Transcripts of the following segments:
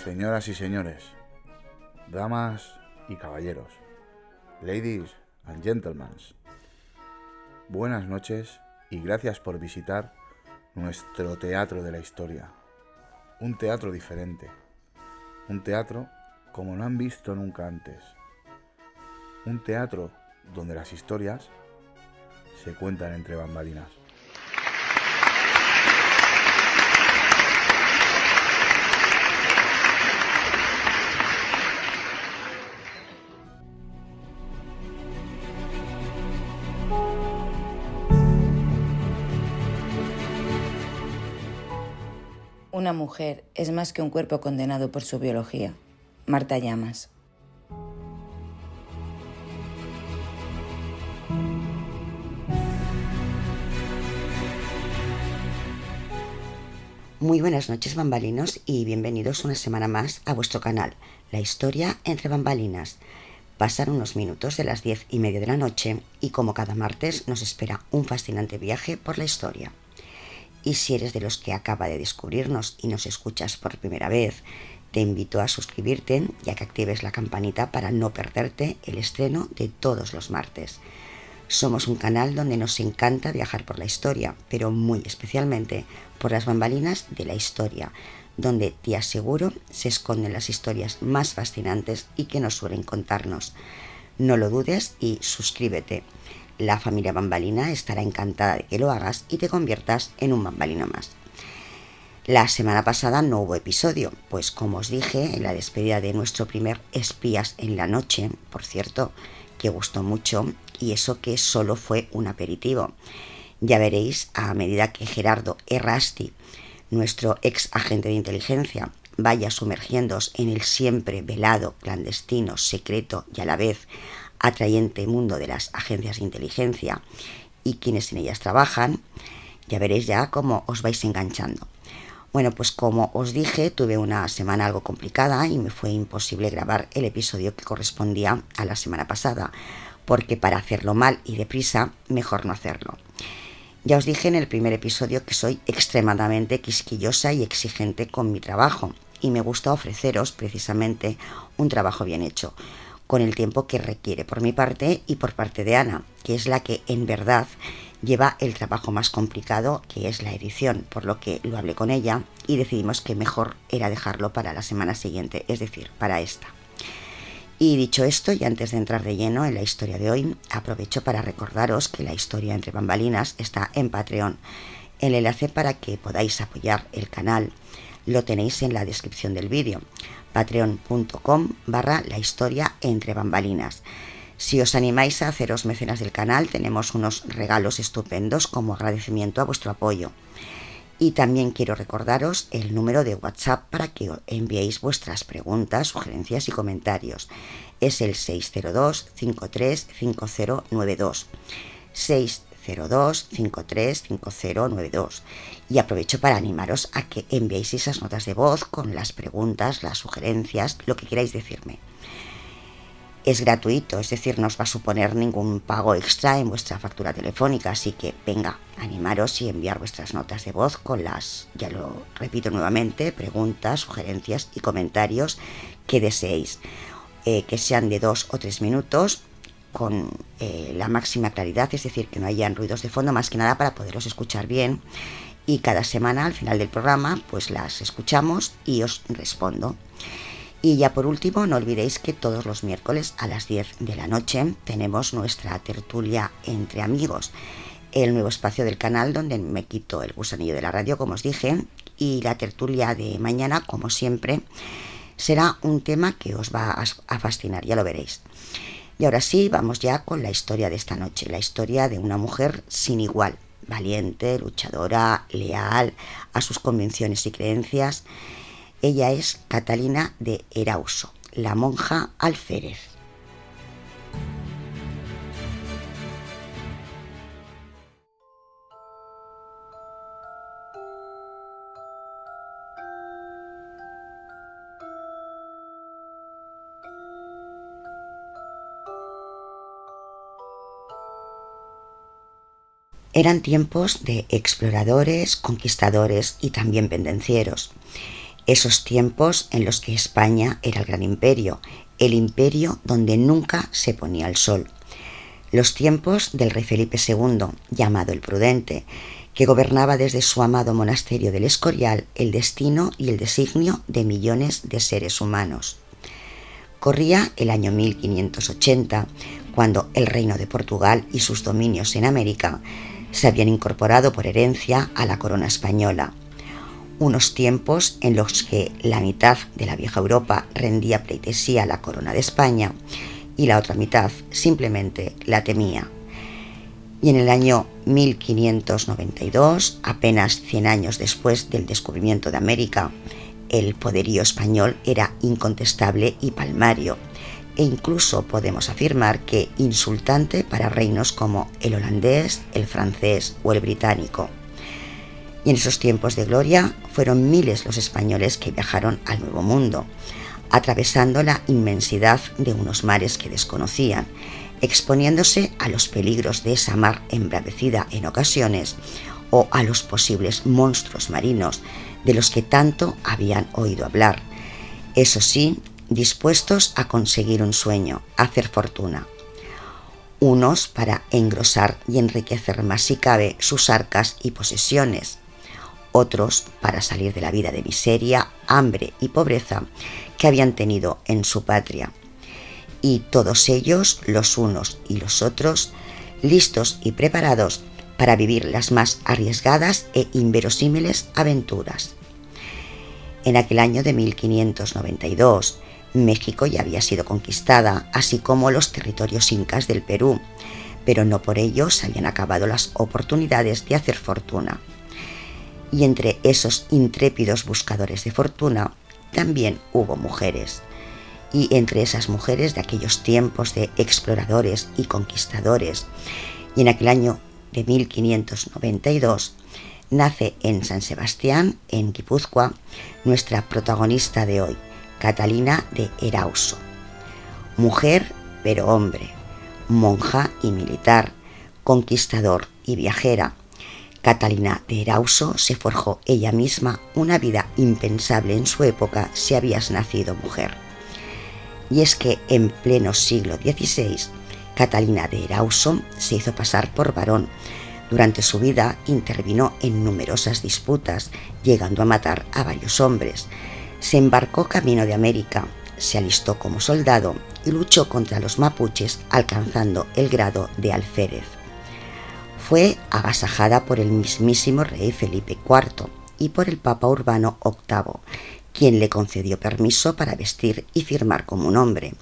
Señoras y señores, damas y caballeros, ladies and gentlemen, buenas noches y gracias por visitar nuestro teatro de la historia. Un teatro diferente, un teatro como no han visto nunca antes, un teatro donde las historias se cuentan entre bambalinas. Una mujer es más que un cuerpo condenado por su biología. Marta Llamas. Muy buenas noches, bambalinos, y bienvenidos una semana más a vuestro canal, La Historia entre Bambalinas. Pasan unos minutos de las 10:30 de la noche y como cada martes nos espera un fascinante viaje por la historia. Y si eres de los que acaba de descubrirnos y nos escuchas por primera vez, te invito a suscribirte y a que actives la campanita para no perderte el estreno de todos los martes. Somos un canal donde nos encanta viajar por la historia, pero muy especialmente por las bambalinas de la historia, donde te aseguro se esconden las historias más fascinantes y que nos suelen contarnos. No lo dudes y suscríbete. La familia Bambalina estará encantada de que lo hagas y te conviertas en un bambalino más. La semana pasada no hubo episodio, pues como os dije, en la despedida de nuestro primer Espías en la Noche, por cierto, que gustó mucho, y eso que solo fue un aperitivo. Ya veréis, a medida que Gerardo Errasti, nuestro ex agente de inteligencia, vaya sumergiéndose en el siempre velado, clandestino, secreto y a la vez atrayente mundo de las agencias de inteligencia y quienes en ellas trabajan, ya veréis ya cómo os vais enganchando. Bueno, pues como os dije, tuve una semana algo complicada y me fue imposible grabar el episodio que correspondía a la semana pasada, porque para hacerlo mal y deprisa, mejor no hacerlo. Ya os dije en el primer episodio que soy extremadamente quisquillosa y exigente con mi trabajo y me gusta ofreceros precisamente un trabajo bien hecho, con el tiempo que requiere por mi parte y por parte de Ana, que es la que en verdad lleva el trabajo más complicado, que es la edición, por lo que lo hablé con ella y decidimos que mejor era dejarlo para la semana siguiente, es decir, para esta. Y dicho esto, y antes de entrar de lleno en la historia de hoy, aprovecho para recordaros que la historia entre bambalinas está en Patreon. El enlace para que podáis apoyar el canal lo tenéis en la descripción del vídeo, patreon.com/la historia entre bambalinas. Si os animáis a haceros mecenas del canal, tenemos unos regalos estupendos como agradecimiento a vuestro apoyo. Y también quiero recordaros el número de WhatsApp para que enviéis vuestras preguntas, sugerencias y comentarios. Es el 602-535092. 602-535092. Y aprovecho para animaros a que enviéis esas notas de voz con las preguntas, las sugerencias, lo que queráis decirme. Es gratuito, es decir, no os va a suponer ningún pago extra en vuestra factura telefónica, así que venga, animaros y enviar vuestras notas de voz con las, ya lo repito nuevamente, preguntas, sugerencias y comentarios que deseéis, que sean de 2 o 3 minutos con la máxima claridad, es decir, que no hayan ruidos de fondo, más que nada para poderos escuchar bien, y cada semana al final del programa pues las escuchamos y os respondo. Y ya por último, no olvidéis que todos los miércoles a las 10 de la noche tenemos nuestra tertulia entre amigos, el nuevo espacio del canal donde me quito el gusanillo de la radio, como os dije, y la tertulia de mañana, como siempre, será un tema que os va a fascinar, ya lo veréis. Y ahora sí, vamos ya con la historia de esta noche, la historia de una mujer sin igual, valiente, luchadora, leal a sus convicciones y creencias. Ella es Catalina de Erauso, la monja alférez. Eran tiempos de exploradores, conquistadores y también pendencieros. Esos tiempos en los que España era el gran imperio, el imperio donde nunca se ponía el sol. Los tiempos del rey Felipe II, llamado el Prudente, que gobernaba desde su amado monasterio del Escorial el destino y el designio de millones de seres humanos. Corría el año 1580, cuando el Reino de Portugal y sus dominios en América se habían incorporado por herencia a la corona española. Unos tiempos en los que la mitad de la vieja Europa rendía pleitesía a la corona de España y la otra mitad simplemente la temía. Y en el año 1592, apenas 100 años después del descubrimiento de América, el poderío español era incontestable y palmario, e incluso podemos afirmar que insultante para reinos como el holandés, el francés o el británico. Y en esos tiempos de gloria fueron miles los españoles que viajaron al Nuevo Mundo, atravesando la inmensidad de unos mares que desconocían, exponiéndose a los peligros de esa mar embravecida en ocasiones o a los posibles monstruos marinos de los que tanto habían oído hablar. Eso sí, dispuestos a conseguir un sueño, hacer fortuna. Unos para engrosar y enriquecer más si cabe sus arcas y posesiones, otros para salir de la vida de miseria, hambre y pobreza que habían tenido en su patria. Y todos ellos, los unos y los otros, listos y preparados para vivir las más arriesgadas e inverosímiles aventuras. En aquel año de 1592, México ya había sido conquistada, así como los territorios incas del Perú, pero no por ello se habían acabado las oportunidades de hacer fortuna. Y entre esos intrépidos buscadores de fortuna también hubo mujeres. Y entre esas mujeres de aquellos tiempos de exploradores y conquistadores, y en aquel año de 1592, nace en San Sebastián, en Guipúzcoa, nuestra protagonista de hoy, Catalina de Erauso. Mujer pero hombre, monja y militar, conquistador y viajera, Catalina de Erauso se forjó ella misma una vida impensable en su época si habías nacido mujer. Y es que en pleno siglo XVI, Catalina de Erauso se hizo pasar por varón. Durante su vida intervino en numerosas disputas, llegando a matar a varios hombres. Se embarcó camino de América, se alistó como soldado y luchó contra los mapuches, alcanzando el grado de alférez. Fue agasajada por el mismísimo rey Felipe IV y por el Papa Urbano VIII, quien le concedió permiso para vestir y firmar como un hombre.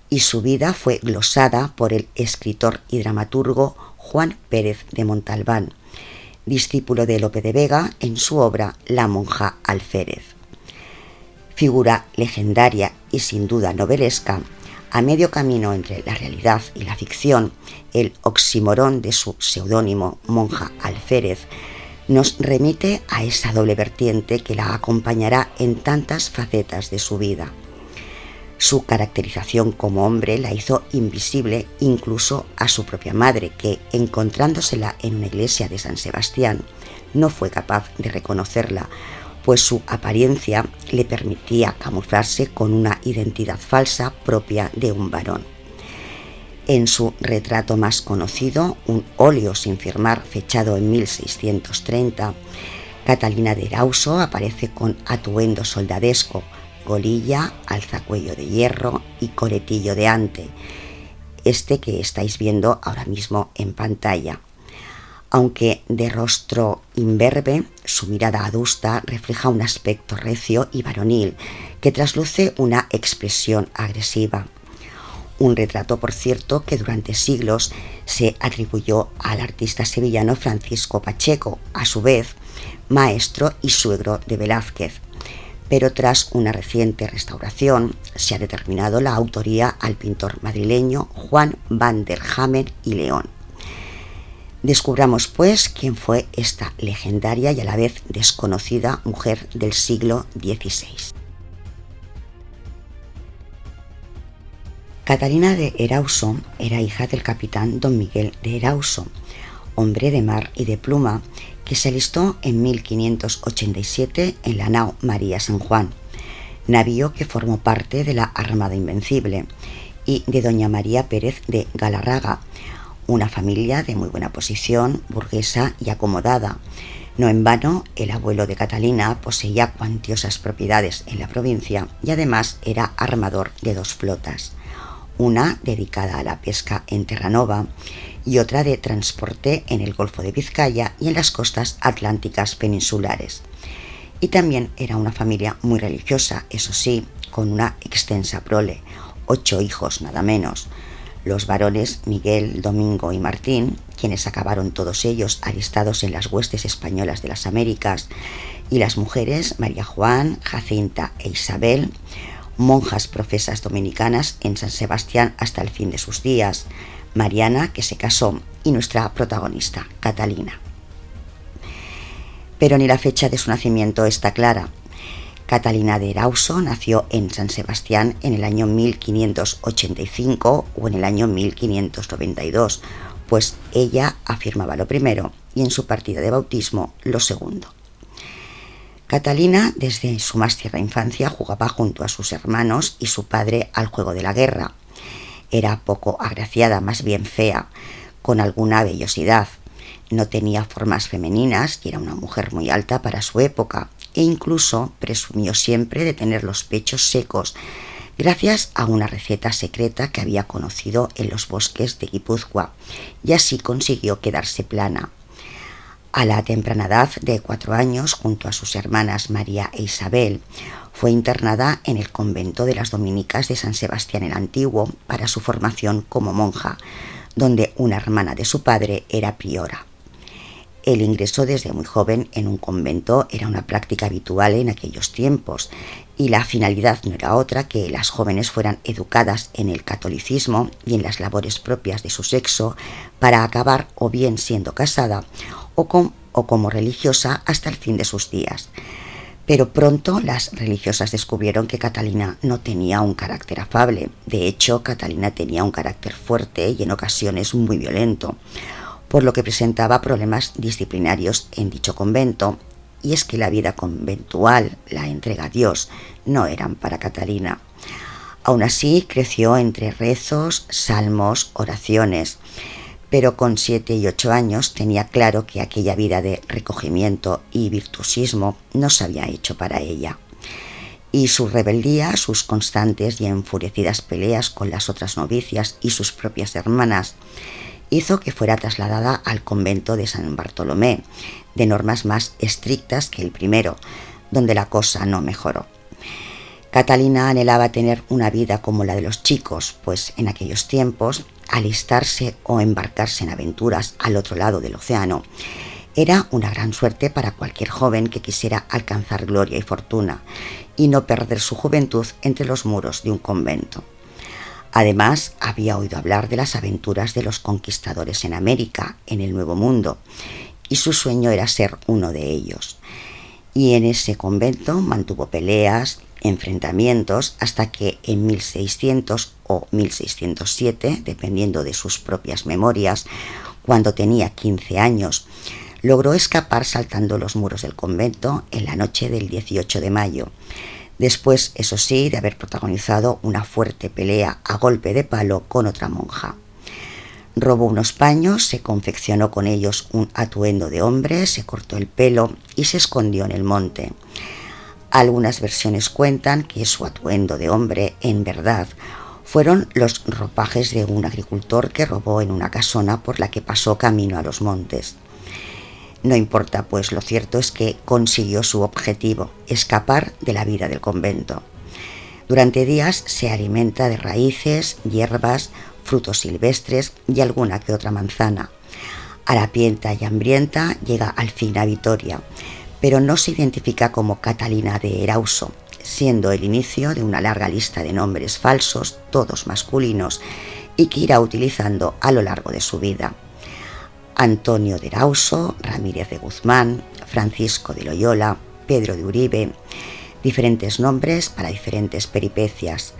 Y su vida fue glosada por el escritor y dramaturgo Juan Pérez de Montalbán, discípulo de Lope de Vega en su obra La monja alférez. Figura legendaria y sin duda novelesca, a medio camino entre la realidad y la ficción, el oxímoron de su seudónimo monja alférez nos remite a esa doble vertiente que la acompañará en tantas facetas de su vida. Su caracterización como hombre la hizo invisible incluso a su propia madre, que, encontrándosela en una iglesia de San Sebastián, no fue capaz de reconocerla, pues su apariencia le permitía camuflarse con una identidad falsa propia de un varón. En su retrato más conocido, un óleo sin firmar fechado en 1630, Catalina de Erauso aparece con atuendo soldadesco, golilla, alzacuello de hierro y coletillo de ante, este que estáis viendo ahora mismo en pantalla. Aunque de rostro imberbe, su mirada adusta refleja un aspecto recio y varonil que trasluce una expresión agresiva. Un retrato, por cierto, que durante siglos se atribuyó al artista sevillano Francisco Pacheco, a su vez maestro y suegro de Velázquez. Pero tras una reciente restauración se ha determinado la autoría al pintor madrileño Juan van der Hamer y León. Descubramos, pues, quién fue esta legendaria y a la vez desconocida mujer del siglo XVI. Catalina de Erauso era hija del capitán don Miguel de Erauso, hombre de mar y de pluma que se alistó en 1587 en la nao María San Juan, navío que formó parte de la Armada Invencible, y de doña María Pérez de Galarraga, una familia de muy buena posición, burguesa y acomodada. No en vano, el abuelo de Catalina poseía cuantiosas propiedades en la provincia y además era armador de 2 flotas, una dedicada a la pesca en Terranova y otra de transporte en el Golfo de Vizcaya y en las costas atlánticas peninsulares. Y también era una familia muy religiosa, eso sí, con una extensa prole, 8 hijos nada menos. Los varones Miguel, Domingo y Martín, quienes acabaron todos ellos alistados en las huestes españolas de las Américas, y las mujeres María Juan, Jacinta e Isabel, monjas profesas dominicanas en San Sebastián hasta el fin de sus días, Mariana, que se casó, y nuestra protagonista, Catalina. Pero ni la fecha de su nacimiento está clara. Catalina de Erauso nació en San Sebastián en el año 1585 o en el año 1592, pues ella afirmaba lo primero y en su partida de bautismo lo segundo. Catalina, desde su más tierna infancia, jugaba junto a sus hermanos y su padre al juego de la guerra. Era poco agraciada, más bien fea, con alguna vellosidad. No tenía formas femeninas y era una mujer muy alta para su época, e incluso presumió siempre de tener los pechos secos, gracias a una receta secreta que había conocido en los bosques de Guipúzcoa, y así consiguió quedarse plana. A la temprana edad de 4 años, junto a sus hermanas María e Isabel, fue internada en el convento de las Dominicas de San Sebastián el Antiguo para su formación como monja, donde una hermana de su padre era priora. El ingreso desde muy joven en un convento era una práctica habitual en aquellos tiempos, y la finalidad no era otra que las jóvenes fueran educadas en el catolicismo y en las labores propias de su sexo para acabar o bien siendo casada o como religiosa hasta el fin de sus días. Pero pronto las religiosas descubrieron que Catalina no tenía un carácter afable. De hecho, Catalina tenía un carácter fuerte y en ocasiones muy violento, por lo que presentaba problemas disciplinarios en dicho convento, y es que la vida conventual, la entrega a Dios, no eran para Catalina. Aún así, creció entre rezos, salmos, oraciones, pero con 7 y 8 años tenía claro que aquella vida de recogimiento y virtuosismo no se había hecho para ella. Y su rebeldía, sus constantes y enfurecidas peleas con las otras novicias y sus propias hermanas, hizo que fuera trasladada al convento de San Bartolomé, de normas más estrictas que el primero, donde la cosa no mejoró. Catalina anhelaba tener una vida como la de los chicos, pues en aquellos tiempos alistarse o embarcarse en aventuras al otro lado del océano era una gran suerte para cualquier joven que quisiera alcanzar gloria y fortuna y no perder su juventud entre los muros de un convento. Además, había oído hablar de las aventuras de los conquistadores en América, en el Nuevo Mundo, y su sueño era ser uno de ellos. Y en ese convento mantuvo peleas, enfrentamientos, hasta que en 1600 o 1607, dependiendo de sus propias memorias, cuando tenía 15 años, logró escapar saltando los muros del convento en la noche del 18 de mayo. Después, eso sí, de haber protagonizado una fuerte pelea a golpe de palo con otra monja. Robó unos paños, se confeccionó con ellos un atuendo de hombre, se cortó el pelo y se escondió en el monte. Algunas versiones cuentan que su atuendo de hombre, en verdad, fueron los ropajes de un agricultor que robó en una casona por la que pasó camino a los montes. No importa, pues lo cierto es que consiguió su objetivo, escapar de la vida del convento. Durante días se alimenta de raíces, hierbas, frutos silvestres y alguna que otra manzana. Harapienta y hambrienta llega al fin a Vitoria, pero no se identifica como Catalina de Erauso, siendo el inicio de una larga lista de nombres falsos, todos masculinos, y que irá utilizando a lo largo de su vida. Antonio de Erauso, Ramírez de Guzmán, Francisco de Loyola, Pedro de Uribe, diferentes nombres para diferentes peripecias.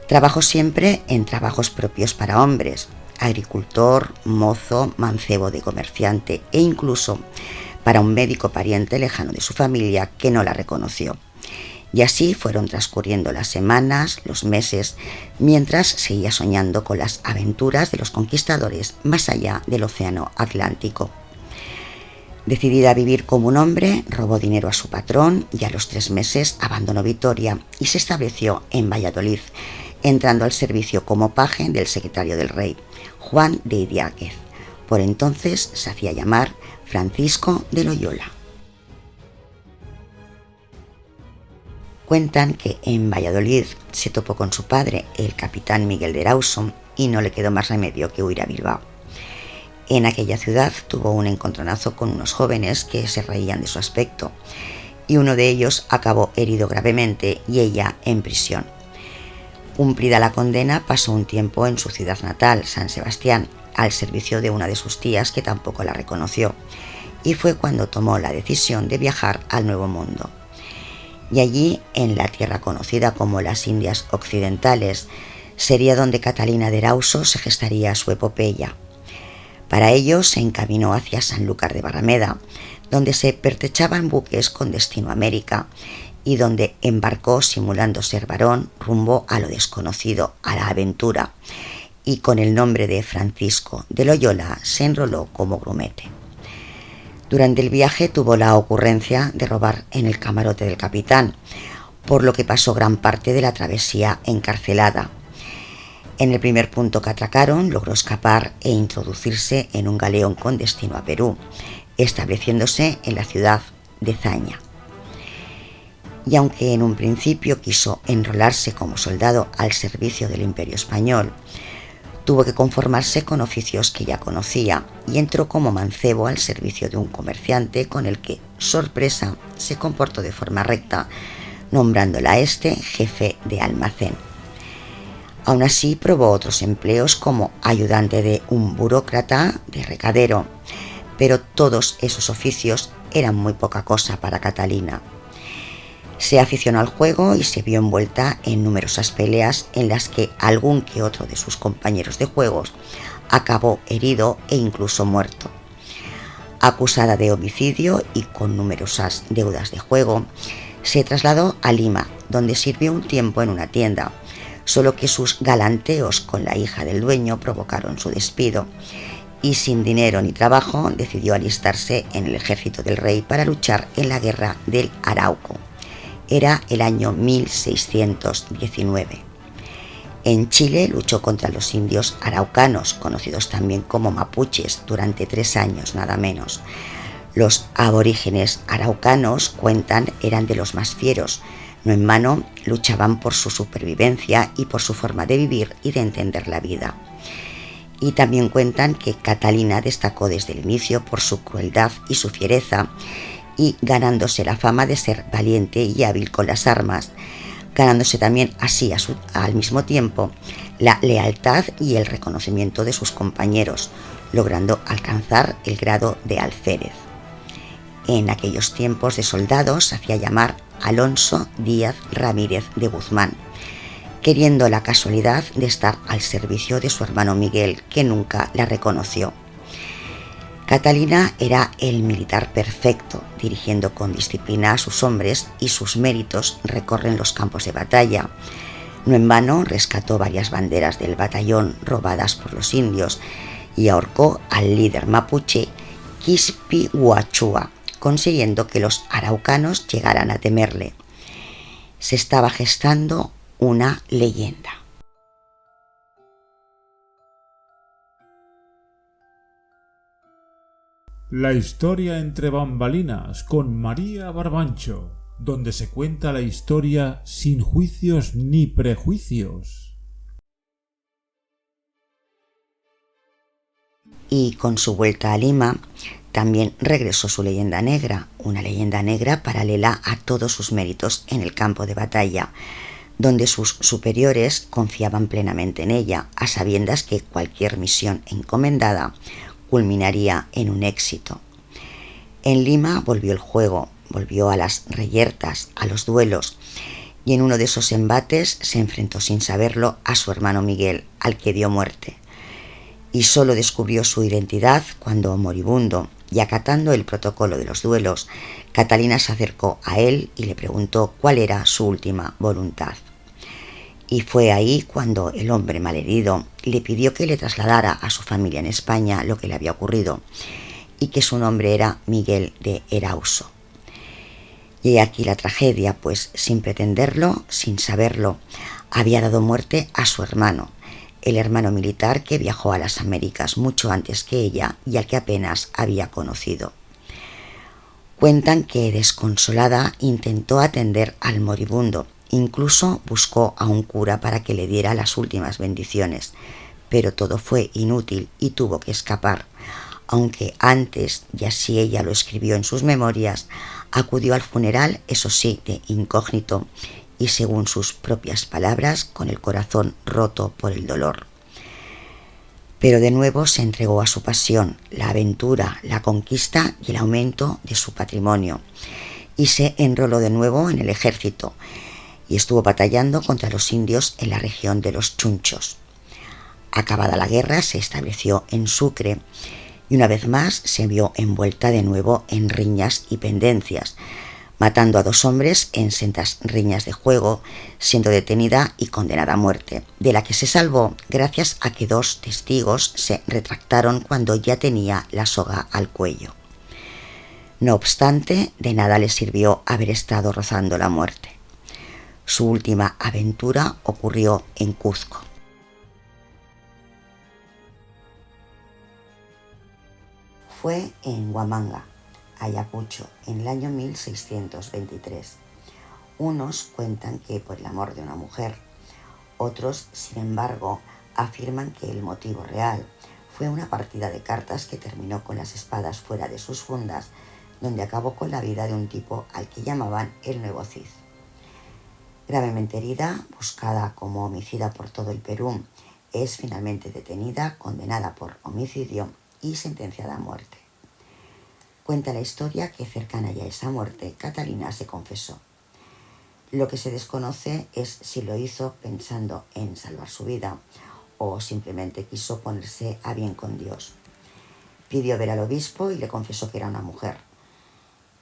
Trabajó siempre en trabajos propios para hombres: agricultor, mozo, mancebo de comerciante e incluso para un médico pariente lejano de su familia que no la reconoció. Y así fueron transcurriendo las semanas, los meses, mientras seguía soñando con las aventuras de los conquistadores más allá del océano Atlántico. Decidida a vivir como un hombre, robó dinero a su patrón y a los 3 meses abandonó Vitoria y se estableció en Valladolid, entrando al servicio como paje del secretario del rey, Juan de Idiáquez. Por entonces se hacía llamar Francisco de Loyola. Cuentan que en Valladolid se topó con su padre, el capitán Miguel de Erausson, y no le quedó más remedio que huir a Bilbao. En aquella ciudad tuvo un encontronazo con unos jóvenes que se reían de su aspecto, y uno de ellos acabó herido gravemente y ella en prisión. Cumplida la condena, pasó un tiempo en su ciudad natal, San Sebastián, al servicio de una de sus tías que tampoco la reconoció, y fue cuando tomó la decisión de viajar al Nuevo Mundo. Y allí, en la tierra conocida como las Indias Occidentales, sería donde Catalina de Erauso se gestaría su epopeya. Para ello se encaminó hacia Sanlúcar de Barrameda, donde se pertrechaban buques con destino a América y donde embarcó simulando ser varón rumbo a lo desconocido, a la aventura, y con el nombre de Francisco de Loyola se enroló como grumete. Durante el viaje tuvo la ocurrencia de robar en el camarote del capitán, por lo que pasó gran parte de la travesía encarcelada. En el primer punto que atracaron logró escapar e introducirse en un galeón con destino a Perú, estableciéndose en la ciudad de Zaña. Y aunque en un principio quiso enrolarse como soldado al servicio del Imperio Español, tuvo que conformarse con oficios que ya conocía y entró como mancebo al servicio de un comerciante con el que, sorpresa, se comportó de forma recta, nombrándola a este jefe de almacén. Aún así probó otros empleos como ayudante de un burócrata, de recadero, pero todos esos oficios eran muy poca cosa para Catalina. Se aficionó al juego y se vio envuelta en numerosas peleas en las que algún que otro de sus compañeros de juegos acabó herido e incluso muerto. Acusada de homicidio y con numerosas deudas de juego, se trasladó a Lima, donde sirvió un tiempo en una tienda, solo que sus galanteos con la hija del dueño provocaron su despido, y sin dinero ni trabajo decidió alistarse en el ejército del rey para luchar en la guerra del Arauco. Era el año 1619. En Chile luchó contra los indios araucanos, conocidos también como mapuches, durante 3 años nada menos. Los aborígenes araucanos, cuentan, eran de los más fieros. No en vano luchaban por su supervivencia y por su forma de vivir y de entender la vida. Y también cuentan que Catalina destacó desde el inicio por su crueldad y su fiereza, y ganándose la fama de ser valiente y hábil con las armas, ganándose también así al mismo tiempo la lealtad y el reconocimiento de sus compañeros, logrando alcanzar el grado de alférez. En aquellos tiempos de soldado se hacía llamar Alonso Díaz Ramírez de Guzmán, queriendo la casualidad de estar al servicio de su hermano Miguel, que nunca la reconoció. Catalina era el militar perfecto, dirigiendo con disciplina a sus hombres, y sus méritos recorren los campos de batalla. No en vano rescató varias banderas del batallón robadas por los indios y ahorcó al líder mapuche Quispi-Huachua, consiguiendo que los araucanos llegaran a temerle. Se estaba gestando una leyenda. La historia entre bambalinas con María Barbancho, donde se cuenta la historia sin juicios ni prejuicios. Y con su vuelta a Lima, también regresó su leyenda negra, una leyenda negra paralela a todos sus méritos en el campo de batalla, donde sus superiores confiaban plenamente en ella, a sabiendas que cualquier misión encomendada culminaría en un éxito. En Lima volvió el juego, volvió a las reyertas, a los duelos, y en uno de esos embates se enfrentó sin saberlo a su hermano Miguel, al que dio muerte. Y solo descubrió su identidad cuando, moribundo y acatando el protocolo de los duelos, Catalina se acercó a él y le preguntó cuál era su última voluntad. Y fue ahí cuando el hombre malherido le pidió que le trasladara a su familia en España lo que le había ocurrido y que su nombre era Miguel de Erauso. Y aquí la tragedia, pues sin pretenderlo, sin saberlo, había dado muerte a su hermano, el hermano militar que viajó a las Américas mucho antes que ella y al que apenas había conocido. Cuentan que, desconsolada, intentó atender al moribundo, incluso buscó a un cura para que le diera las últimas bendiciones, pero todo fue inútil y tuvo que escapar, aunque antes, y así ella lo escribió en sus memorias, acudió al funeral, eso sí, de incógnito, y según sus propias palabras, con el corazón roto por el dolor. Pero de nuevo se entregó a su pasión, la aventura, la conquista y el aumento de su patrimonio, y se enroló de nuevo en el ejército, y estuvo batallando contra los indios en la región de los Chunchos. Acabada la guerra, se estableció en Sucre, y una vez más se vio envuelta de nuevo en riñas y pendencias, matando a 2 hombres en sendas riñas de juego, siendo detenida y condenada a muerte, de la que se salvó gracias a que 2 testigos se retractaron cuando ya tenía la soga al cuello. No obstante, de nada le sirvió haber estado rozando la muerte. Su última aventura ocurrió en Cuzco. Fue en Huamanga, Ayacucho, en el año 1623. Unos cuentan que por el amor de una mujer, otros, sin embargo, afirman que el motivo real fue una partida de cartas que terminó con las espadas fuera de sus fundas, donde acabó con la vida de un tipo al que llamaban el Nuevo Cid. Gravemente herida, buscada como homicida por todo el Perú, es finalmente detenida, condenada por homicidio y sentenciada a muerte. Cuenta la historia que cercana ya a esa muerte, Catalina se confesó. Lo que se desconoce es si lo hizo pensando en salvar su vida o simplemente quiso ponerse a bien con Dios. Pidió ver al obispo y le confesó que era una mujer.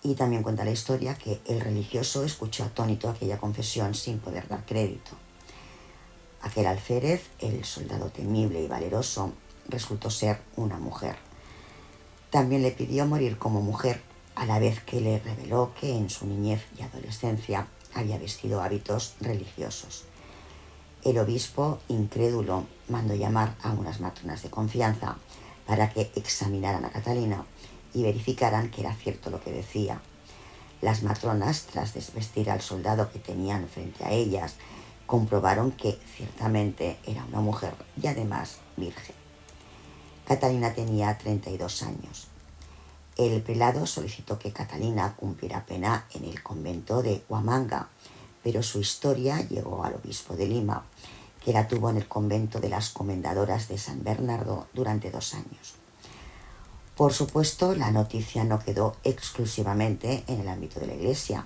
Y también cuenta la historia que el religioso escuchó atónito aquella confesión sin poder dar crédito. Aquel alférez, el soldado temible y valeroso, resultó ser una mujer. También le pidió morir como mujer, a la vez que le reveló que en su niñez y adolescencia había vestido hábitos religiosos. El obispo, incrédulo, mandó llamar a unas matronas de confianza para que examinaran a Catalina y verificaran que era cierto lo que decía. Las matronas, tras desvestir al soldado que tenían frente a ellas, comprobaron que ciertamente era una mujer y además virgen. Catalina tenía 32 años. El prelado solicitó que Catalina cumpliera pena en el convento de Huamanga, pero su historia llegó al obispo de Lima, que la tuvo en el convento de las Comendadoras de San Bernardo durante 2 años. Por supuesto, la noticia no quedó exclusivamente en el ámbito de la Iglesia,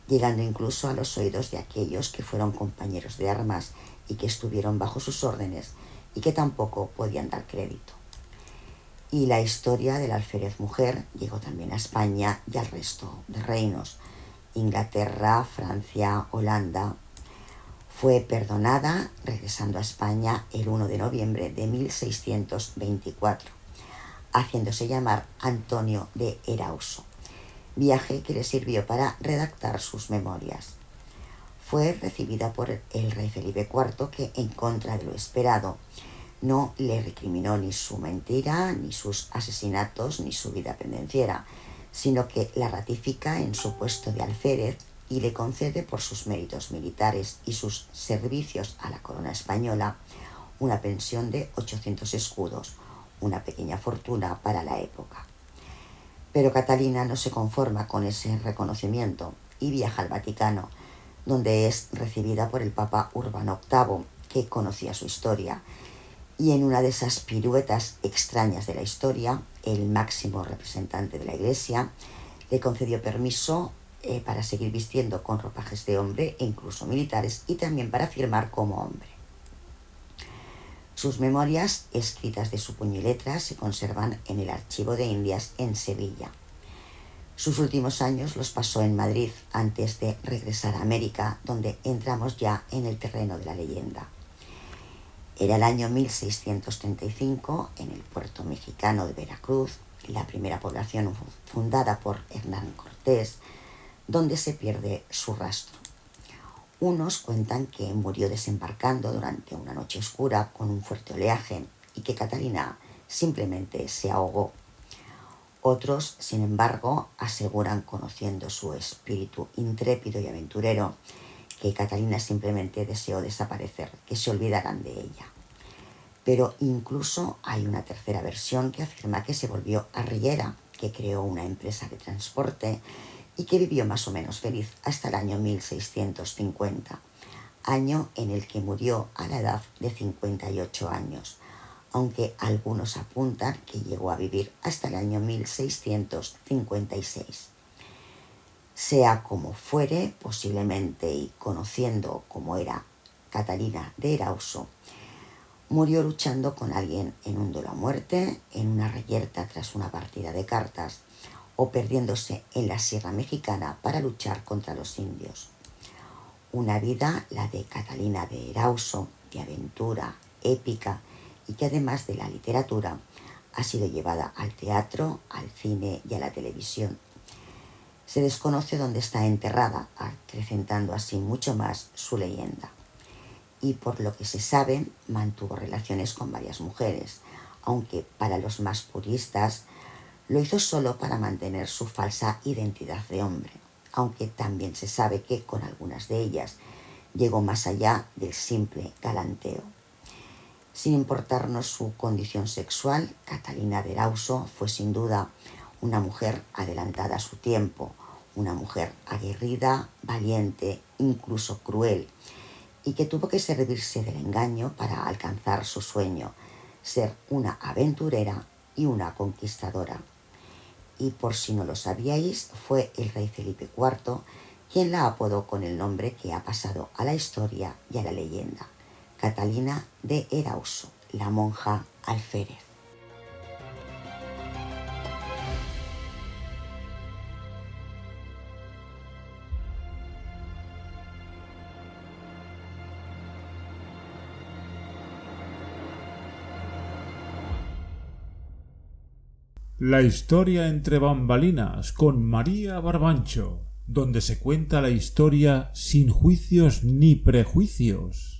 llegando incluso a los oídos de aquellos que fueron compañeros de armas y que estuvieron bajo sus órdenes y que tampoco podían dar crédito. Y la historia del alférez mujer llegó también a España y al resto de reinos. Inglaterra, Francia, Holanda. Fue perdonada regresando a España el 1 de noviembre de 1624, haciéndose llamar Antonio de Erauso, viaje que le sirvió para redactar sus memorias. Fue recibida por el rey Felipe IV, que, en contra de lo esperado, no le recriminó ni su mentira, ni sus asesinatos, ni su vida pendenciera, sino que la ratifica en su puesto de alférez y le concede, por sus méritos militares y sus servicios a la corona española, una pensión de 800 escudos, una pequeña fortuna para la época. Pero Catalina no se conforma con ese reconocimiento y viaja al Vaticano, donde es recibida por el Papa Urbano VIII, que conocía su historia, y en una de esas piruetas extrañas de la historia, el máximo representante de la Iglesia le concedió permiso para seguir vistiendo con ropajes de hombre e incluso militares, y también para firmar como hombre. Sus memorias, escritas de su puño y letra, se conservan en el Archivo de Indias en Sevilla. Sus últimos años los pasó en Madrid antes de regresar a América, donde entramos ya en el terreno de la leyenda. Era el año 1635, en el puerto mexicano de Veracruz, la primera población fundada por Hernán Cortés, donde se pierde su rastro. Unos cuentan que murió desembarcando durante una noche oscura con un fuerte oleaje y que Catalina simplemente se ahogó. Otros, sin embargo, aseguran, conociendo su espíritu intrépido y aventurero, que Catalina simplemente deseó desaparecer, que se olvidaran de ella. Pero incluso hay una tercera versión que afirma que se volvió arriera, que creó una empresa de transporte y que vivió más o menos feliz hasta el año 1650, año en el que murió a la edad de 58 años, aunque algunos apuntan que llegó a vivir hasta el año 1656. Sea como fuere, posiblemente, y conociendo cómo era Catalina de Erauso, murió luchando con alguien en un duelo a muerte, en una reyerta tras una partida de cartas, o perdiéndose en la Sierra Mexicana para luchar contra los indios. Una vida, la de Catalina de Erauso, de aventura, épica, y que además de la literatura ha sido llevada al teatro, al cine y a la televisión. Se desconoce dónde está enterrada, acrecentando así mucho más su leyenda. Y por lo que se sabe, mantuvo relaciones con varias mujeres, aunque para los más puristas lo hizo solo para mantener su falsa identidad de hombre, aunque también se sabe que con algunas de ellas llegó más allá del simple galanteo. Sin importarnos su condición sexual, Catalina de Erauso fue sin duda una mujer adelantada a su tiempo, una mujer aguerrida, valiente, incluso cruel, y que tuvo que servirse del engaño para alcanzar su sueño, ser una aventurera y una conquistadora. Y por si no lo sabíais, fue el rey Felipe IV quien la apodó con el nombre que ha pasado a la historia y a la leyenda: Catalina de Erauso, la monja alférez. La historia entre bambalinas con María Barbancho, donde se cuenta la historia sin juicios ni prejuicios.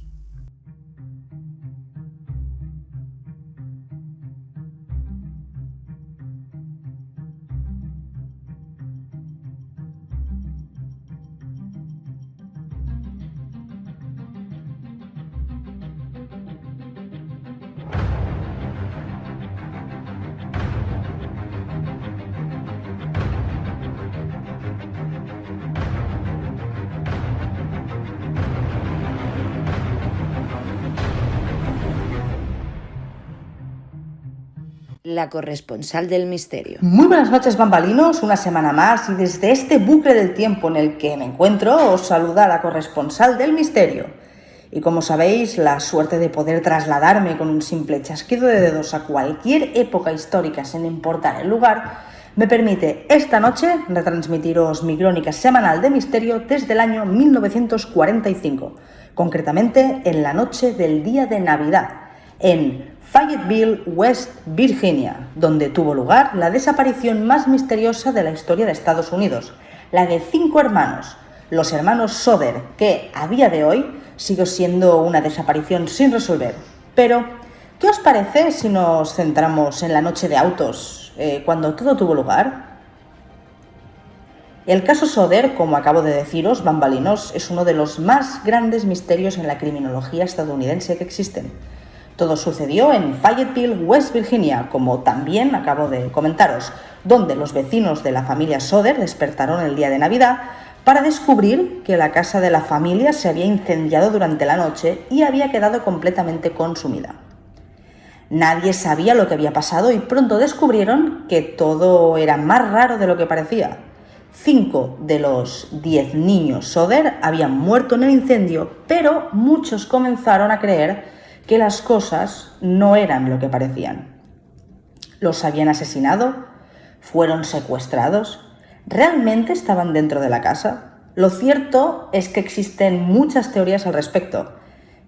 La corresponsal del misterio. Muy buenas noches, bambalinos, una semana más, y desde este bucle del tiempo en el que me encuentro os saluda la corresponsal del misterio. Y como sabéis, la suerte de poder trasladarme con un simple chasquido de dedos a cualquier época histórica sin importar el lugar, me permite esta noche retransmitiros mi crónica semanal de misterio desde el año 1945, concretamente en la noche del día de Navidad, en Fayetteville, West Virginia, donde tuvo lugar la desaparición más misteriosa de la historia de Estados Unidos, la de 5 hermanos, los hermanos Soder, que a día de hoy sigue siendo una desaparición sin resolver. Pero, ¿qué os parece si nos centramos en la noche de autos, cuando todo tuvo lugar? El caso Soder, como acabo de deciros, bambalinos, es uno de los más grandes misterios en la criminología estadounidense que existen. Todo sucedió en Fayetteville, West Virginia, como también acabo de comentaros, donde los vecinos de la familia Soder despertaron el día de Navidad para descubrir que la casa de la familia se había incendiado durante la noche y había quedado completamente consumida. Nadie sabía lo que había pasado y pronto descubrieron que todo era más raro de lo que parecía. 5 de los 10 niños Soder habían muerto en el incendio, pero muchos comenzaron a creer que las cosas no eran lo que parecían. ¿Los habían asesinado? ¿Fueron secuestrados? ¿Realmente estaban dentro de la casa? Lo cierto es que existen muchas teorías al respecto.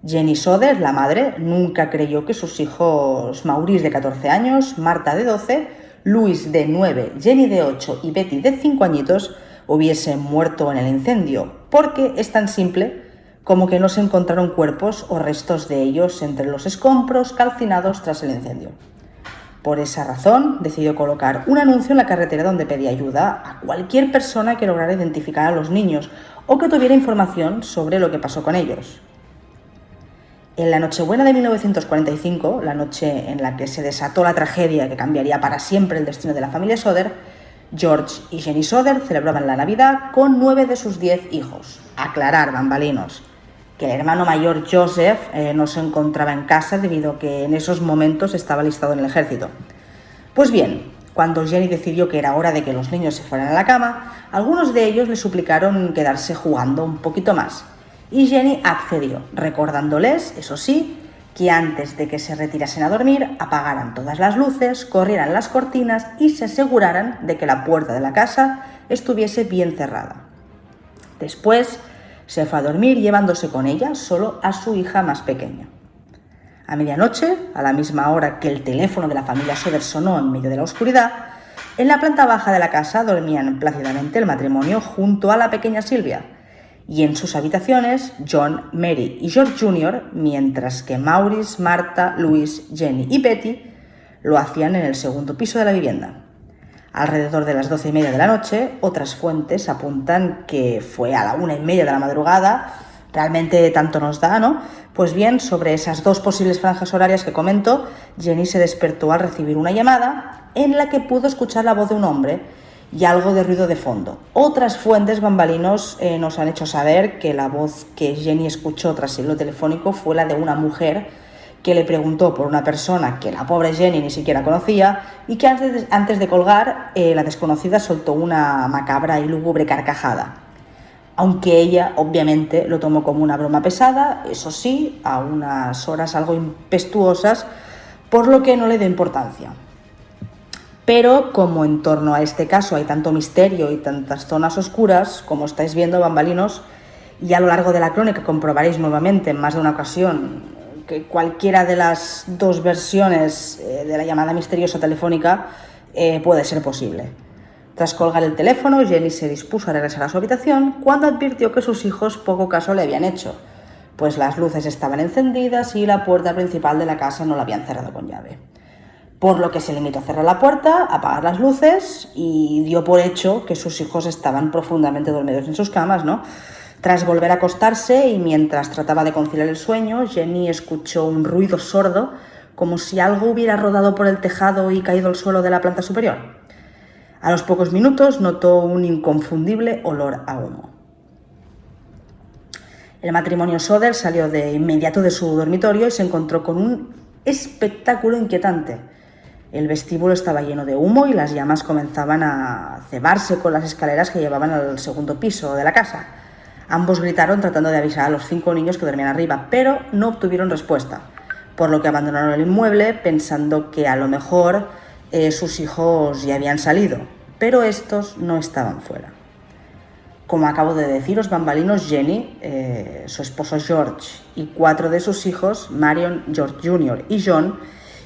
Jenny Soder, la madre, nunca creyó que sus hijos Maurice, de 14 años, Marta, de 12, Louis, de 9, Jenny, de 8 y Betty, de 5 añitos, hubiesen muerto en el incendio, porque es tan simple como que no se encontraron cuerpos o restos de ellos entre los escombros calcinados tras el incendio. Por esa razón, decidió colocar un anuncio en la carretera donde pedía ayuda a cualquier persona que lograra identificar a los niños o que tuviera información sobre lo que pasó con ellos. En la Nochebuena de 1945, la noche en la que se desató la tragedia que cambiaría para siempre el destino de la familia Soder, George y Jenny Soder celebraban la Navidad con 9 de sus 10 hijos. Aclarar, bambalinos, que el hermano mayor Joseph no se encontraba en casa debido a que en esos momentos estaba alistado en el ejército. Pues bien, cuando Jenny decidió que era hora de que los niños se fueran a la cama, algunos de ellos le suplicaron quedarse jugando un poquito más. Y Jenny accedió, recordándoles, eso sí, que antes de que se retirasen a dormir, apagaran todas las luces, corrieran las cortinas y se aseguraran de que la puerta de la casa estuviese bien cerrada. Después se fue a dormir llevándose con ella solo a su hija más pequeña. A medianoche, a la misma hora que el teléfono de la familia Soder sonó en medio de la oscuridad, en la planta baja de la casa dormían plácidamente el matrimonio junto a la pequeña Sylvia, y en sus habitaciones John, Mary y George Jr., mientras que Maurice, Marta, Louis, Jenny y Betty lo hacían en el segundo piso de la vivienda. Alrededor de las 12:30 de la noche, otras fuentes apuntan que fue a la 1:30 de la madrugada. Realmente tanto nos da, ¿no? Pues bien, sobre esas dos posibles franjas horarias que comento, Jenny se despertó al recibir una llamada en la que pudo escuchar la voz de un hombre y algo de ruido de fondo. Otras fuentes, bambalinos, nos han hecho saber que la voz que Jenny escuchó tras el hilo telefónico fue la de una mujer que le preguntó por una persona que la pobre Jenny ni siquiera conocía y que antes de colgar, la desconocida soltó una macabra y lúgubre carcajada. Aunque ella, obviamente, lo tomó como una broma pesada, eso sí, a unas horas algo impetuosas, por lo que no le dio importancia. Pero como en torno a este caso hay tanto misterio y tantas zonas oscuras, como estáis viendo, bambalinos, y a lo largo de la crónica comprobaréis nuevamente en más de una ocasión que cualquiera de las dos versiones de la llamada misteriosa telefónica puede ser posible. Tras colgar el teléfono, Jenny se dispuso a regresar a su habitación cuando advirtió que sus hijos poco caso le habían hecho, pues las luces estaban encendidas y la puerta principal de la casa no la habían cerrado con llave. Por lo que se limitó a cerrar la puerta, apagar las luces y dio por hecho que sus hijos estaban profundamente dormidos en sus camas, ¿no? Tras volver a acostarse y mientras trataba de conciliar el sueño, Jenny escuchó un ruido sordo, como si algo hubiera rodado por el tejado y caído al suelo de la planta superior. A los pocos minutos notó un inconfundible olor a humo. El matrimonio Soder salió de inmediato de su dormitorio y se encontró con un espectáculo inquietante. El vestíbulo estaba lleno de humo y las llamas comenzaban a cebarse con las escaleras que llevaban al segundo piso de la casa. Ambos gritaron tratando de avisar a los 5 niños que dormían arriba, pero no obtuvieron respuesta, por lo que abandonaron el inmueble pensando que a lo mejor sus hijos ya habían salido, pero estos no estaban fuera. Como acabo de deciros, bambalinos, Jenny, su esposo George y 4 de sus hijos, Marion, George Jr. y John,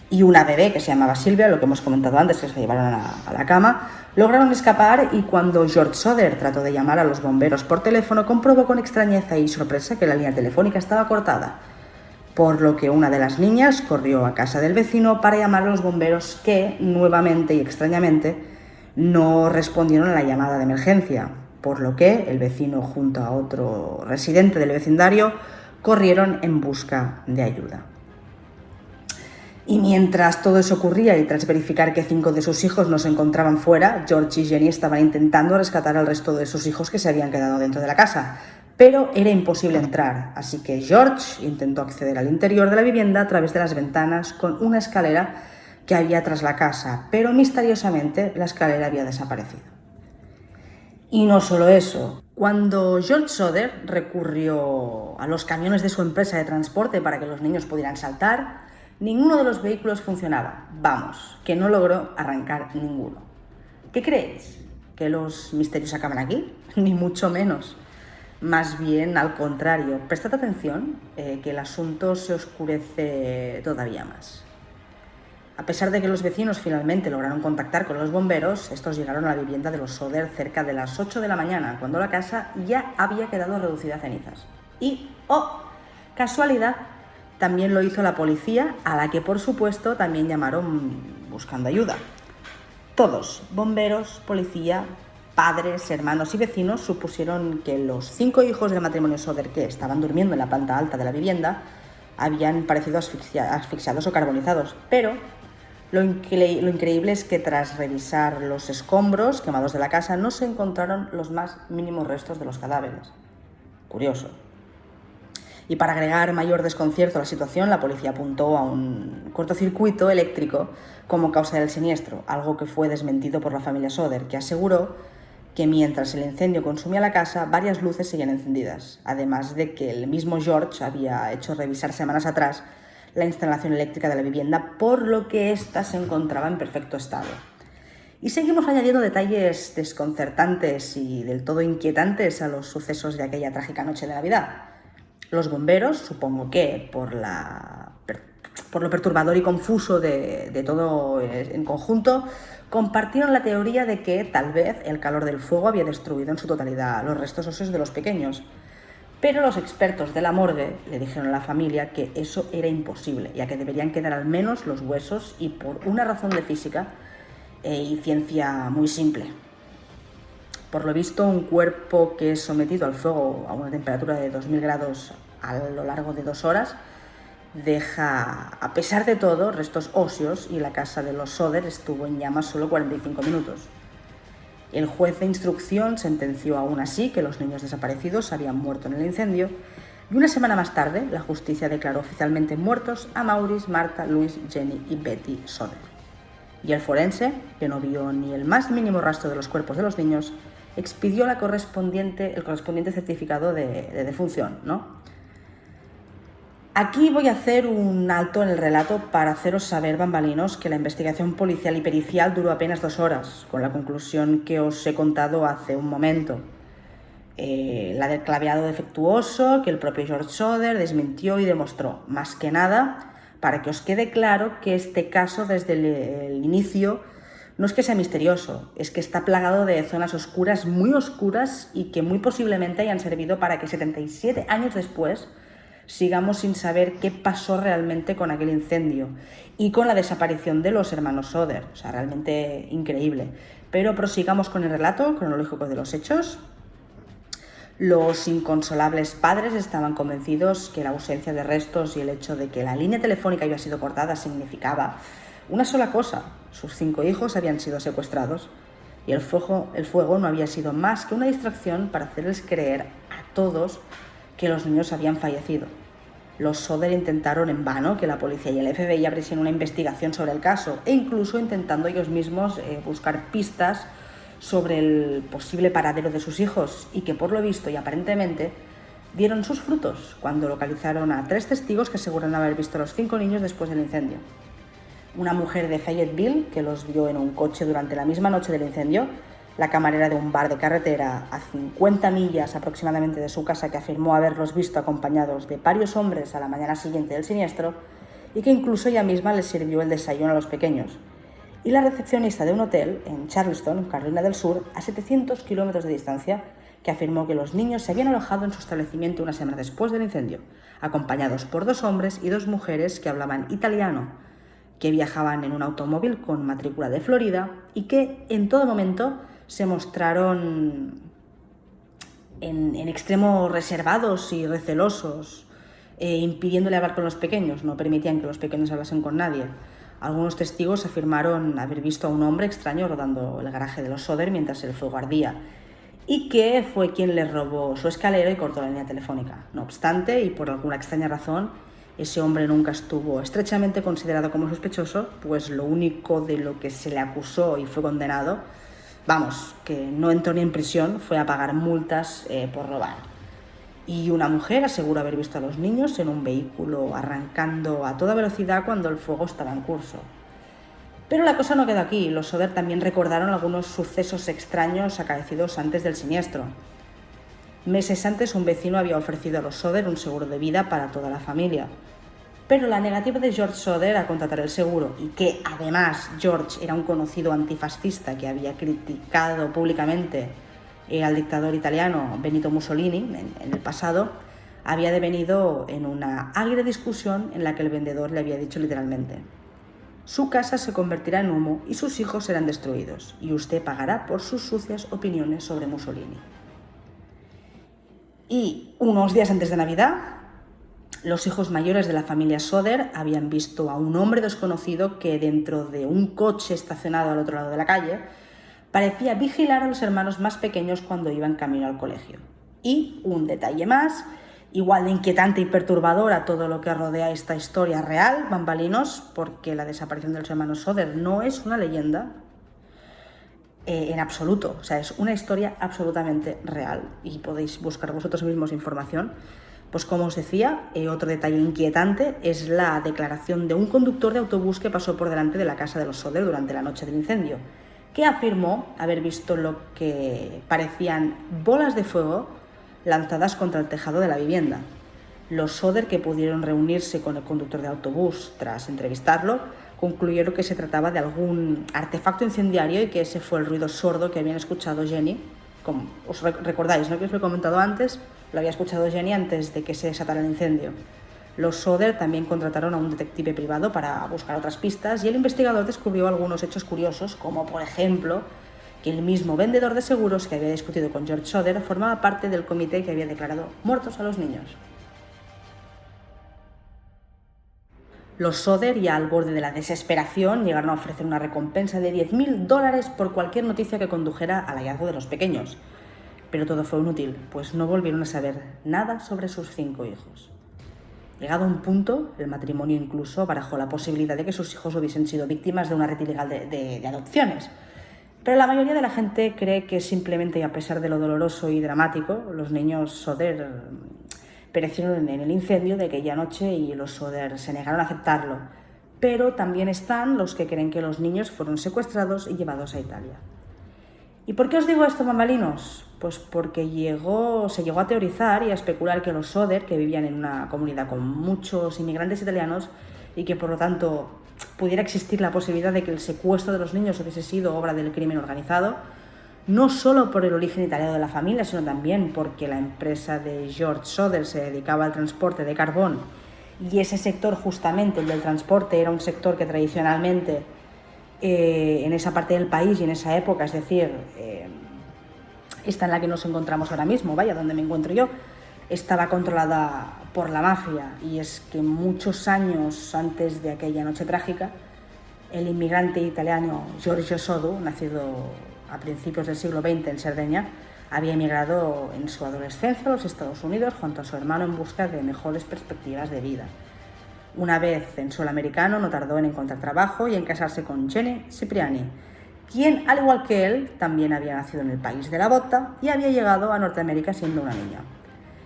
y una bebé que se llamaba Sylvia, lo que hemos comentado antes, que se llevaron a la cama, lograron escapar y cuando George Soder trató de llamar a los bomberos por teléfono, comprobó con extrañeza y sorpresa que la línea telefónica estaba cortada, por lo que una de las niñas corrió a casa del vecino para llamar a los bomberos que, nuevamente y extrañamente, no respondieron a la llamada de emergencia, por lo que el vecino junto a otro residente del vecindario corrieron en busca de ayuda. Y mientras todo eso ocurría y tras verificar que 5 de sus hijos no se encontraban fuera, George y Jenny estaban intentando rescatar al resto de sus hijos que se habían quedado dentro de la casa, pero era imposible entrar, así que George intentó acceder al interior de la vivienda a través de las ventanas con una escalera que había tras la casa, pero misteriosamente la escalera había desaparecido. Y no solo eso, cuando George Soder recurrió a los camiones de su empresa de transporte para que los niños pudieran saltar, ninguno de los vehículos funcionaba. Vamos, que no logró arrancar ninguno. ¿Qué creéis? ¿Que los misterios acaban aquí? Ni mucho menos. Más bien al contrario. Prestad atención, que el asunto se oscurece todavía más. A pesar de que los vecinos finalmente lograron contactar con los bomberos, estos llegaron a la vivienda de los Soder cerca de las 8 de la mañana, cuando la casa ya había quedado reducida a cenizas. Y, ¡oh! Casualidad, también lo hizo la policía, a la que por supuesto también llamaron buscando ayuda. Todos, bomberos, policía, padres, hermanos y vecinos, supusieron que los 5 hijos del matrimonio Soder que estaban durmiendo en la planta alta de la vivienda habían parecido asfixiados o carbonizados, pero lo increíble es que tras revisar los escombros quemados de la casa no se encontraron los más mínimos restos de los cadáveres. Curioso. Y para agregar mayor desconcierto a la situación, la policía apuntó a un cortocircuito eléctrico como causa del siniestro, algo que fue desmentido por la familia Soder, que aseguró que mientras el incendio consumía la casa, varias luces seguían encendidas, además de que el mismo George había hecho revisar semanas atrás la instalación eléctrica de la vivienda, por lo que ésta se encontraba en perfecto estado. Y seguimos añadiendo detalles desconcertantes y del todo inquietantes a los sucesos de aquella trágica noche de Navidad. Los bomberos, supongo que por lo perturbador y confuso de todo en conjunto, compartieron la teoría de que tal vez el calor del fuego había destruido en su totalidad los restos óseos de los pequeños. Pero los expertos de la morgue le dijeron a la familia que eso era imposible, ya que deberían quedar al menos los huesos, y por una razón de física y ciencia muy simple. Por lo visto, un cuerpo que es sometido al fuego a una temperatura de 2000 grados a lo largo de 2 horas deja, a pesar de todo, restos óseos, y la casa de los Soder estuvo en llamas solo 45 minutos. El juez de instrucción sentenció aún así que los niños desaparecidos habían muerto en el incendio, y una semana más tarde la justicia declaró oficialmente muertos a Maurice, Martha, Louis, Jenny y Betty Soder. Y el forense, que no vio ni el más mínimo rastro de los cuerpos de los niños, expidió el correspondiente certificado de defunción, ¿no? Aquí voy a hacer un alto en el relato para haceros saber, bambalinos, que la investigación policial y pericial duró apenas 2 horas, con la conclusión que os he contado hace un momento. La del claveado defectuoso, que el propio George Soder desmintió y demostró. Más que nada, para que os quede claro que este caso desde el inicio no es que sea misterioso, es que está plagado de zonas oscuras, muy oscuras, y que muy posiblemente hayan servido para que 77 años después sigamos sin saber qué pasó realmente con aquel incendio y con la desaparición de los hermanos Soder. O sea, realmente increíble. Pero prosigamos con el relato cronológico de los hechos. Los inconsolables padres estaban convencidos que la ausencia de restos y el hecho de que la línea telefónica había sido cortada significaba una sola cosa: sus 5 hijos habían sido secuestrados, y el fuego no había sido más que una distracción para hacerles creer a todos que los niños habían fallecido. Los Soder intentaron en vano que la policía y el FBI abriesen una investigación sobre el caso, e incluso intentando ellos mismos buscar pistas sobre el posible paradero de sus hijos, y que por lo visto y aparentemente dieron sus frutos cuando localizaron a 3 testigos que aseguran haber visto a los 5 niños después del incendio. Una mujer de Fayetteville, que los vio en un coche durante la misma noche del incendio, la camarera de un bar de carretera a 50 millas aproximadamente de su casa, que afirmó haberlos visto acompañados de varios hombres a la mañana siguiente del siniestro, y que incluso ella misma les sirvió el desayuno a los pequeños. Y la recepcionista de un hotel en Charleston, Carolina del Sur, a 700 kilómetros de distancia, que afirmó que los niños se habían alojado en su establecimiento una semana después del incendio, acompañados por 2 hombres y 2 mujeres que hablaban italiano, que viajaban en un automóvil con matrícula de Florida, y que en todo momento se mostraron en extremo reservados y recelosos, impidiéndole hablar con los pequeños. No permitían que los pequeños hablasen con nadie. Algunos testigos afirmaron haber visto a un hombre extraño rodando el garaje de los Soder mientras el fuego ardía, y que fue quien les robó su escalera y cortó la línea telefónica. No obstante, y por alguna extraña razón, ese hombre nunca estuvo estrechamente considerado como sospechoso, pues lo único de lo que se le acusó y fue condenado Vamos, que no entró ni en prisión, fue a pagar multas por robar. Y una mujer asegura haber visto a los niños en un vehículo arrancando a toda velocidad cuando el fuego estaba en curso. Pero la cosa no queda aquí. Los Soder también recordaron algunos sucesos extraños acaecidos antes del siniestro. Meses antes, un vecino había ofrecido a los Soder un seguro de vida para toda la familia. Pero la negativa de George Soder a contratar el seguro, y que además George era un conocido antifascista que había criticado públicamente al dictador italiano Benito Mussolini en el pasado, había devenido en una agria discusión en la que el vendedor le había dicho literalmente: su casa se convertirá en humo y sus hijos serán destruidos, y usted pagará por sus sucias opiniones sobre Mussolini. Y unos días antes de Navidad, los hijos mayores de la familia Soder habían visto a un hombre desconocido que dentro de un coche estacionado al otro lado de la calle parecía vigilar a los hermanos más pequeños cuando iban camino al colegio. Y un detalle más, igual de inquietante y perturbador a todo lo que rodea esta historia real, bambalinos, porque la desaparición de los hermanos Soder no es una leyenda en absoluto, o sea, es una historia absolutamente real y podéis buscar vosotros mismos información. Pues como os decía, otro detalle inquietante es la declaración de un conductor de autobús que pasó por delante de la casa de los Soder durante la noche del incendio, que afirmó haber visto lo que parecían bolas de fuego lanzadas contra el tejado de la vivienda. Los Soder, que pudieron reunirse con el conductor de autobús tras entrevistarlo, concluyeron que se trataba de algún artefacto incendiario y que ese fue el ruido sordo que habían escuchado Jenny. Como os recordáis, ¿no?, que os lo he comentado antes, lo había escuchado Jenny antes de que se desatara el incendio. Los Soder también contrataron a un detective privado para buscar otras pistas y el investigador descubrió algunos hechos curiosos, como por ejemplo que el mismo vendedor de seguros que había discutido con George Soder formaba parte del comité que había declarado muertos a los niños. Los Soder, ya al borde de la desesperación, llegaron a ofrecer una recompensa de $10.000 por cualquier noticia que condujera al hallazgo de los pequeños. Pero todo fue inútil, pues no volvieron a saber nada sobre sus 5 hijos. Llegado a un punto, el matrimonio incluso barajó la posibilidad de que sus hijos hubiesen sido víctimas de una red ilegal de adopciones. Pero la mayoría de la gente cree que simplemente, y a pesar de lo doloroso y dramático, los niños Soder perecieron en el incendio de aquella noche y los Soder se negaron a aceptarlo. Pero también están los que creen que los niños fueron secuestrados y llevados a Italia. ¿Y por qué os digo esto, bambalinos? Pues porque se llegó a teorizar y a especular que los Soder, que vivían en una comunidad con muchos inmigrantes italianos y que por lo tanto pudiera existir la posibilidad de que el secuestro de los niños hubiese sido obra del crimen organizado, no solo por el origen italiano de la familia, sino también porque la empresa de George Soder se dedicaba al transporte de carbón y ese sector, justamente el del transporte, era un sector que tradicionalmente en esa parte del país y en esa época, es decir, esta en la que nos encontramos ahora mismo, vaya, donde me encuentro yo, estaba controlada por la mafia. Y es que muchos años antes de aquella noche trágica, el inmigrante italiano Giorgio Sodu, nacido a principios del siglo XX en Cerdeña, había emigrado en su adolescencia a los Estados Unidos junto a su hermano en busca de mejores perspectivas de vida. Una vez en suelo americano, no tardó en encontrar trabajo y en casarse con Jenny Cipriani, quien, al igual que él, también había nacido en el país de la bota y había llegado a Norteamérica siendo una niña.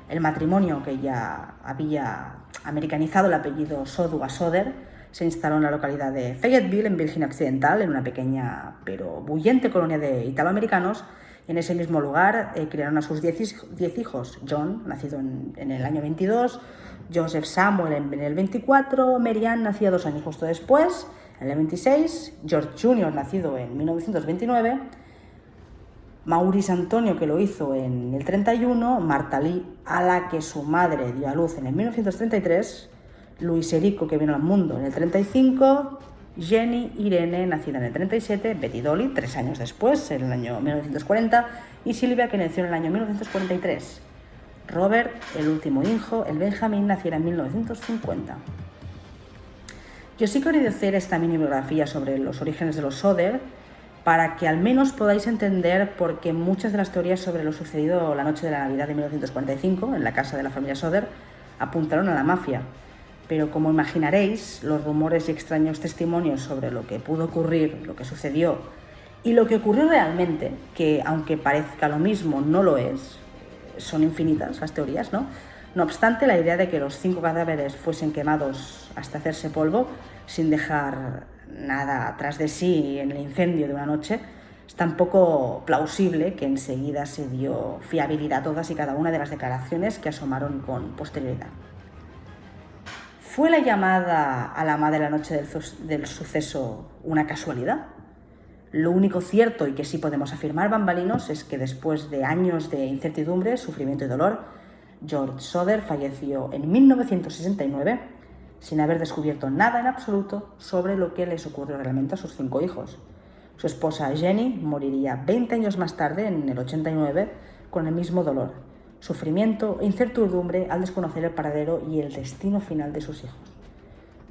El matrimonio, que ya había americanizado el apellido Sodu a Soder, se instaló en la localidad de Fayetteville, en Virginia Occidental, en una pequeña pero bullente colonia de italoamericanos. En ese mismo lugar criaron a sus 10 hijos: John, nacido en el año 22, Joseph Samuel en el 24, Marianne, nacida 2 años justo después, en el 26, George Jr., nacido en 1929, Maurice Antonio, que lo hizo en el 31, Martha Lee, a la que su madre dio a luz en el 1933, Luis Erico, que vino al mundo en el 35, Jenny Irene, nacida en el 37, Betty Dolly, 3 años después, en el año 1940, y Silvia, que nació en el año 1943. Robert, el último hijo, el Benjamín, naciera en 1950. Yo sí que he querido hacer esta mini biografía sobre los orígenes de los Soder para que al menos podáis entender por qué muchas de las teorías sobre lo sucedido la noche de la Navidad de 1945 en la casa de la familia Soder apuntaron a la mafia. Pero como imaginaréis, los rumores y extraños testimonios sobre lo que pudo ocurrir, lo que sucedió Y lo que ocurrió realmente, que aunque parezca lo mismo, no lo es, son infinitas las teorías, ¿no? No obstante, la idea de que los 5 cadáveres fuesen quemados hasta hacerse polvo, sin dejar nada atrás de sí en el incendio de una noche, es tan poco plausible que enseguida se dio fiabilidad a todas y cada una de las declaraciones que asomaron con posterioridad. ¿Fue la llamada a la madre la noche del suceso una casualidad? Lo único cierto y que sí podemos afirmar, bambalinos, es que después de años de incertidumbre, sufrimiento y dolor, George Soder falleció en 1969 sin haber descubierto nada en absoluto sobre lo que les ocurrió realmente a sus 5 hijos. Su esposa Jenny moriría 20 años más tarde, en el 89, con el mismo dolor, sufrimiento e incertidumbre al desconocer el paradero y el destino final de sus hijos.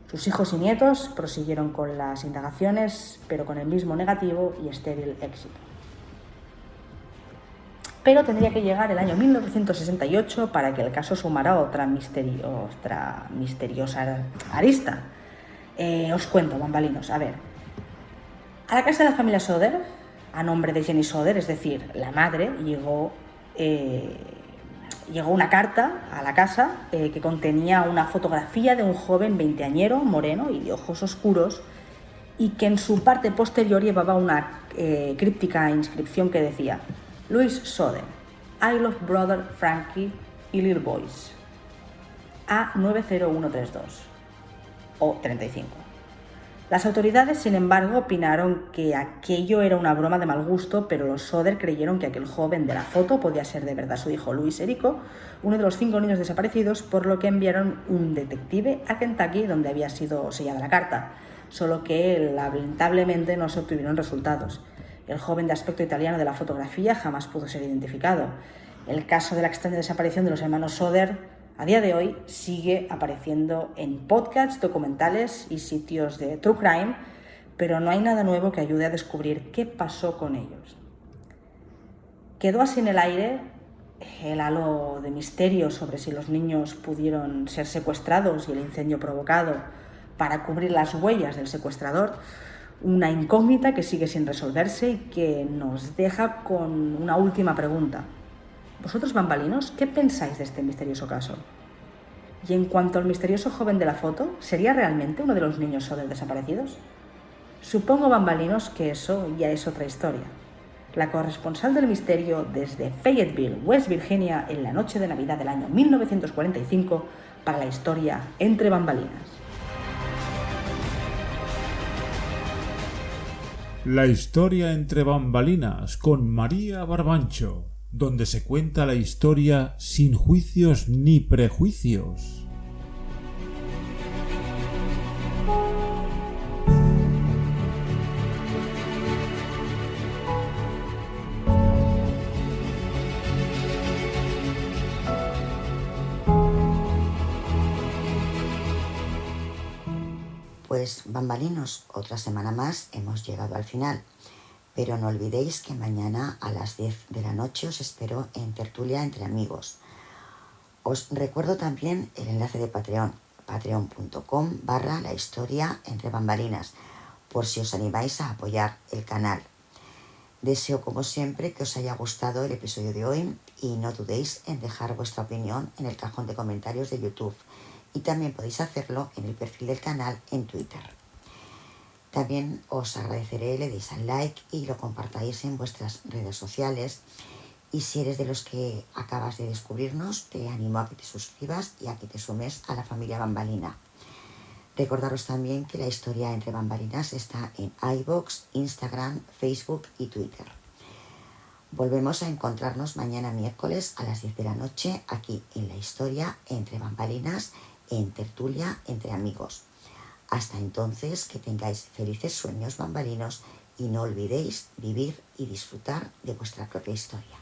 Sus hijos y nietos prosiguieron con las indagaciones, pero con el mismo negativo y estéril éxito. Pero tendría que llegar el año 1968 para que el caso sumara otra misteriosa arista. Os cuento, bambalinos. A ver, a la casa de la familia Soder, a nombre de Jenny Soder, es decir, la madre, llegó una carta a la casa que contenía una fotografía de un joven veinteañero, moreno y de ojos oscuros, y que en su parte posterior llevaba una críptica inscripción que decía: Louis Soder, I love brother Frankie y little boys. A90132 o 35. Las autoridades, sin embargo, opinaron que aquello era una broma de mal gusto, pero los Soder creyeron que aquel joven de la foto podía ser de verdad su hijo Luis Erico, uno de los 5 niños desaparecidos, por lo que enviaron un detective a Kentucky, donde había sido sellada la carta, solo que lamentablemente no se obtuvieron resultados. El joven de aspecto italiano de la fotografía jamás pudo ser identificado. El caso de la extraña desaparición de los hermanos Soder a día de hoy sigue apareciendo en podcasts, documentales y sitios de true crime, pero no hay nada nuevo que ayude a descubrir qué pasó con ellos. Quedó así en el aire el halo de misterio sobre si los niños pudieron ser secuestrados y el incendio provocado para cubrir las huellas del secuestrador, una incógnita que sigue sin resolverse y que nos deja con una última pregunta. ¿Vosotros, bambalinos, qué pensáis de este misterioso caso? Y en cuanto al misterioso joven de la foto, ¿sería realmente uno de los niños Soder desaparecidos? Supongo, bambalinos, que eso ya es otra historia. La corresponsal del misterio desde Fayetteville, West Virginia, en la noche de Navidad del año 1945, para la historia Entre Bambalinas. La historia entre bambalinas con María Barbancho, donde se cuenta la historia sin juicios ni prejuicios. Pues, bambalinos, otra semana más hemos llegado al final. Pero no olvidéis que mañana a las 10 de la noche os espero en Tertulia Entre Amigos. Os recuerdo también el enlace de Patreon, patreon.com/la historia entre bambalinas, por si os animáis a apoyar el canal. Deseo, como siempre, que os haya gustado el episodio de hoy y no dudéis en dejar vuestra opinión en el cajón de comentarios de YouTube, y también podéis hacerlo en el perfil del canal en Twitter. También os agradeceré le deis al like y lo compartáis en vuestras redes sociales. Y si eres de los que acabas de descubrirnos, te animo a que te suscribas y a que te sumes a la familia Bambalina. Recordaros también que la historia entre bambalinas está en iVoox, Instagram, Facebook y Twitter. Volvemos a encontrarnos mañana miércoles a las 10 de la noche aquí en la historia entre bambalinas, en Tertulia Entre Amigos. Hasta entonces, que tengáis felices sueños bambalinos y no olvidéis vivir y disfrutar de vuestra propia historia.